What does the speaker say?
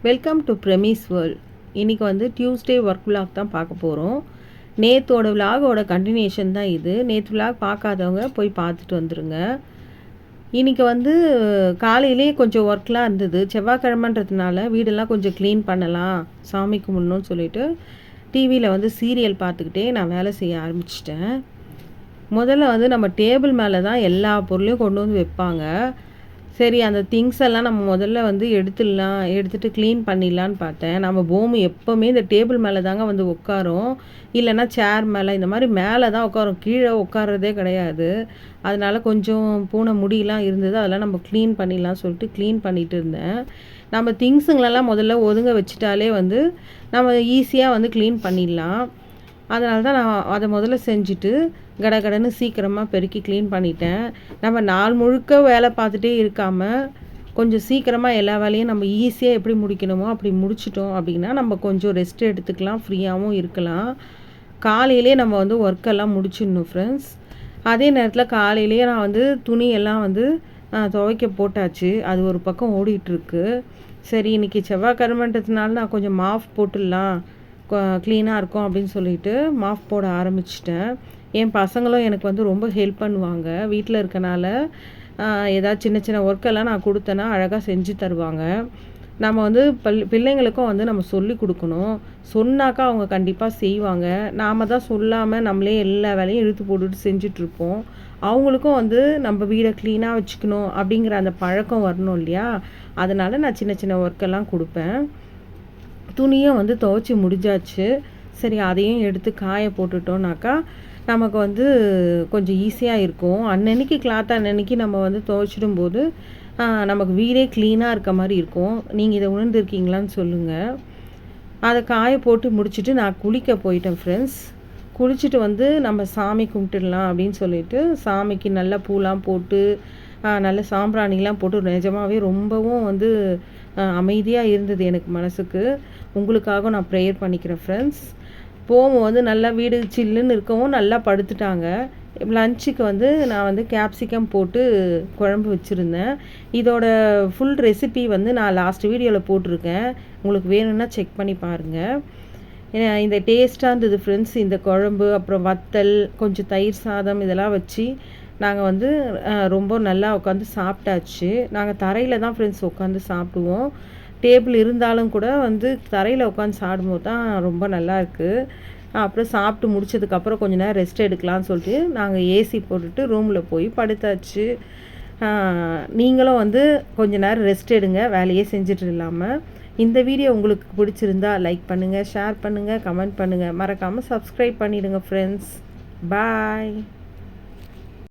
Welcome to premise world. இன்றைக்கி வந்து Tuesday work vlog தான் பார்க்க போகிறோம். நேற்றோட விலாகோட கண்டினியூஷன் தான் இது. நேற்று விலாக் பார்க்காதவங்க போய் பார்த்துட்டு வந்துடுங்க. இன்றைக்கி வந்து காலையிலே கொஞ்சம் ஒர்க்லாம் இருந்தது. செவ்வாய்க்கிழமைன்றதுனால வீடெல்லாம் கொஞ்சம் க்ளீன் பண்ணலாம், சாமி கும்பிடணும்னு சொல்லிட்டு டிவியில் வந்து சீரியல் பார்த்துக்கிட்டே நான் வேலை செய்ய ஆரம்பிச்சிட்டேன். முதல்ல வந்து நம்ம டேபிள் மேலே தான் எல்லா பொருளையும் கொண்டு வந்து வைப்பாங்க. சரி, அந்த திங்ஸ் எல்லாம் நம்ம முதல்ல வந்து எடுத்துகிட்டு க்ளீன் பண்ணிடலான்னு பார்த்தேன். நம்ம பூமி எப்போவுமே இந்த டேபிள் மேலே தாங்க வந்து உட்காரும், இல்லைன்னா சேர் மேலே, இந்த மாதிரி மேலே தான் உட்காரும், கீழே உட்காரதே கிடையாது. அதனால் கொஞ்சம் பூனை முடியெலாம் இருந்தது, அதெல்லாம் நம்ம க்ளீன் பண்ணிடலாம் சொல்லிட்டு க்ளீன் பண்ணிகிட்டு இருந்தேன். நம்ம திங்ஸுங்களெல்லாம் முதல்ல ஒதுங்க வச்சுட்டாலே வந்து நம்ம ஈஸியாக வந்து க்ளீன் பண்ணிடலாம். அதனால தான் நான் அதை முதல்ல செஞ்சுட்டு கடகடன்னு சீக்கிரமாக பெருக்கி க்ளீன் பண்ணிட்டேன். நம்ம நாள் முழுக்க வேலை பார்த்துட்டே இருக்காமல் கொஞ்சம் சீக்கிரமாக எல்லா வேலையும் நம்ம ஈஸியாக எப்படி முடிக்கணுமோ அப்படி முடிச்சிட்டோம் அப்படின்னா நம்ம கொஞ்சம் ரெஸ்ட் எடுத்துக்கலாம், ஃப்ரீயாகவும் இருக்கலாம். காலையிலே நம்ம வந்து ஒர்க்கெல்லாம் முடிச்சிடணும் ஃப்ரெண்ட்ஸ். அதே நேரத்தில் காலையிலேயே நான் வந்து துணியெல்லாம் வந்து துவைக்க போட்டாச்சு. அது ஒரு பக்கம் ஓடிட்டுருக்கு. சரி, இன்றைக்கி செவ்வாய்க்கிழமைன்றதுனால நான் கொஞ்சம் மாஃப் போட்டுடலாம், க்ளீனாக இருக்கும் அப்படின்னு சொல்லிட்டு மாஃப் போட ஆரம்பிச்சிட்டேன். என் பசங்களும் எனக்கு வந்து ரொம்ப ஹெல்ப் பண்ணுவாங்க. வீட்டில் இருக்கனால ஏதாவது சின்ன சின்ன ஒர்க்கெல்லாம் நான் கொடுத்தேன்னா அழகாக செஞ்சு தருவாங்க. நம்ம வந்து பிள்ளைங்களுக்கும் வந்து நம்ம சொல்லி கொடுக்கணும். சொன்னாக்கா அவங்க கண்டிப்பாக செய்வாங்க. நாம் தான் சொல்லாமல் நம்மளே எல்லா வேலையும் இழுத்து போட்டுட்டு செஞ்சிட்ருப்போம். அவங்களுக்கும் வந்து நம்ம வீடை க்ளீனாக வச்சுக்கணும் அப்படிங்கிற அந்த பழக்கம் வரணும் இல்லையா? அதனால் நான் சின்ன சின்ன ஒர்க்கெல்லாம் கொடுப்பேன். துணியும் வந்து துவைச்சி முடிஞ்சாச்சு. சரி, அதையும் எடுத்து காய போட்டுட்டோன்னாக்கா நமக்கு வந்து கொஞ்சம் ஈஸியாக இருக்கும். அன்னன்னைக்கு கிளாத் அன்னன்னைக்கு நம்ம வந்து துவைச்சிடும்போது நமக்கு வீடே க்ளீனாக இருக்க மாதிரி இருக்கும். நீங்கள் இதை உணர்ந்துருக்கீங்களான்னு சொல்லுங்கள். அதை காய போட்டு முடிச்சுட்டு நான் குளிக்க போயிட்டேன் ஃப்ரெண்ட்ஸ். குளிச்சுட்டு வந்து நம்ம சாமி கும்பிட்டுடலாம் அப்படின்னு சொல்லிட்டு சாமிக்கு நல்ல பூலாம் போட்டு நல்ல சாம்பிராணிலாம் போட்டு நிஜமாகவே ரொம்பவும் வந்து அமைதியாக இருந்தது எனக்கு மனசுக்கு. உங்களுக்காக நான் ப்ரேயர் பண்ணிக்கிறேன் ஃப்ரெண்ட்ஸ். போகும் வந்து நல்லா வீடு சில்லுன்னு இருக்கவும் நல்லா படுத்துட்டாங்க. லஞ்சுக்கு வந்து நான் வந்து கேப்சிகம் போட்டு குழம்பு வச்சுருந்தேன். இதோட ஃபுல் ரெசிபி வந்து நான் லாஸ்ட் வீடியோவில் போட்டிருக்கேன், உங்களுக்கு வேணும்னா செக் பண்ணி பாருங்கள். இந்த டேஸ்ட்டாக இருந்தது ஃப்ரெண்ட்ஸ். இந்த குழம்பு, அப்புறம் வத்தல், கொஞ்சம் தயிர் சாதம் இதெல்லாம் வச்சு நாங்கள் வந்து ரொம்ப நல்லா உட்காந்து சாப்பிட்டாச்சு. நாங்கள் தரையில் தான் ஃப்ரெண்ட்ஸ் உட்காந்து சாப்பிடுவோம். டேபிள் இருந்தாலும் கூட வந்து தரையில் உட்காந்து சாப்பிடும்போது தான் ரொம்ப நல்லாயிருக்கு. அப்புறம் சாப்பிட்டு முடிச்சதுக்கப்புறம் கொஞ்சம் நேரம் ரெஸ்ட் எடுக்கலாம்னு சொல்லிட்டு நாங்கள் ஏசி போட்டுட்டு ரூமில் போய் படுத்தாச்சு. நீங்களும் வந்து கொஞ்சம் நேரம் ரெஸ்ட் எடுங்க, வேலையே செஞ்சுட்டு இல்லாமல். இந்த வீடியோ உங்களுக்கு பிடிச்சிருந்தா லைக் பண்ணுங்கள், ஷேர் பண்ணுங்கள், கமெண்ட் பண்ணுங்கள், மறக்காமல் சப்ஸ்கிரைப் பண்ணிவிடுங்க ஃப்ரெண்ட்ஸ். பாய்.